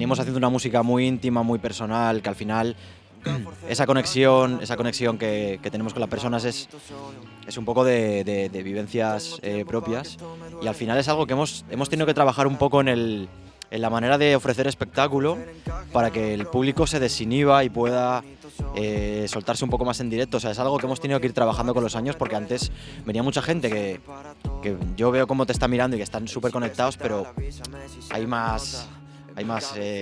veníamos haciendo una música muy íntima, muy personal, que al final esa conexión que tenemos con las personas es un poco de vivencias propias, y al final es algo que hemos tenido que trabajar un poco en la manera de ofrecer espectáculo para que el público se desinhiba y pueda soltarse un poco más en directo. O sea, es algo que hemos tenido que ir trabajando con los años, porque antes venía mucha gente que yo veo cómo te está mirando y que están súper conectados, pero hay más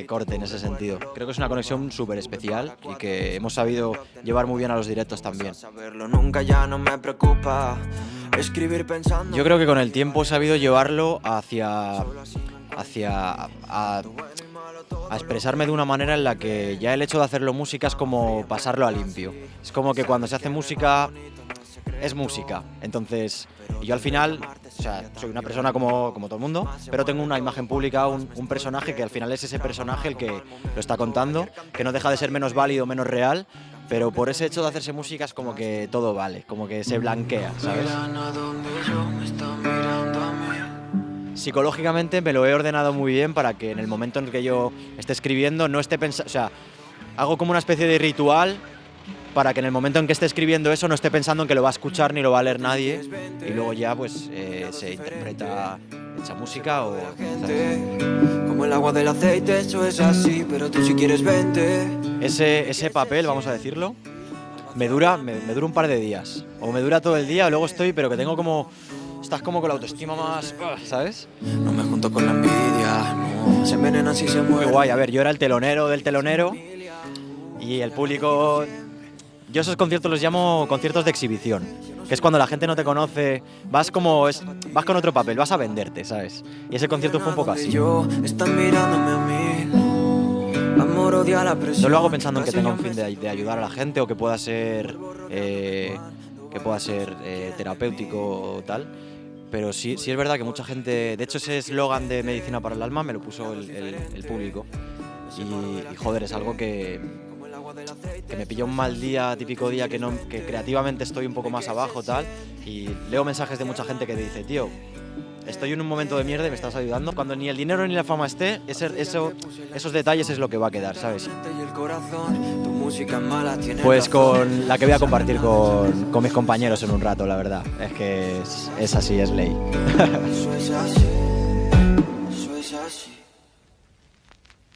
corte en ese sentido. Creo que es una conexión súper especial y que hemos sabido llevar muy bien a los directos también. Yo creo que con el tiempo he sabido llevarlo hacia a expresarme de una manera en la que ya el hecho de hacerlo música es como pasarlo a limpio. Es como que cuando se hace música es música. Entonces, yo al final, o sea, soy una persona como todo el mundo, pero tengo una imagen pública, un personaje que al final es ese personaje el que lo está contando, que no deja de ser menos válido, menos real, pero por ese hecho de hacerse música es como que todo vale, como que se blanquea, ¿sabes? Psicológicamente me lo he ordenado muy bien para que en el momento en el que yo esté escribiendo no esté pensando, o sea, hago como una especie de ritual para que en el momento en que esté escribiendo eso no esté pensando en que lo va a escuchar ni lo va a leer nadie, y luego ya pues se interpreta esa música o... ¿sabes? Como el agua del aceite, eso es así, pero tú si quieres vente. Ese papel, vamos a decirlo, me dura un par de días, o me dura todo el día, o luego estoy, pero que tengo como... Estás como con la autoestima más... ¿sabes? No me junto con la envidia, no. Se envenenan si se mueren. Qué guay, a ver, yo era el telonero del telonero y el público... Yo esos conciertos los llamo conciertos de exhibición, que es cuando la gente no te conoce, vas con otro papel, vas a venderte, ¿sabes? Y ese concierto fue un poco así. Están mirándome a mí. Amor, odia la presión. No lo hago pensando en que tenga un fin de ayudar a la gente o que pueda ser terapéutico o tal, pero sí es verdad que mucha gente... De hecho, ese eslogan de Medicina para el Alma me lo puso el público y joder, es algo que me pilla un mal día, típico día que creativamente estoy un poco más abajo, tal, y leo mensajes de mucha gente que dice, tío, estoy en un momento de mierda y me estás ayudando. Cuando ni el dinero ni la fama esté, esos detalles es lo que va a quedar, ¿sabes? Pues con la que voy a compartir con mis compañeros en un rato, la verdad. Es que es así, es ley. Eso es así, eso es así.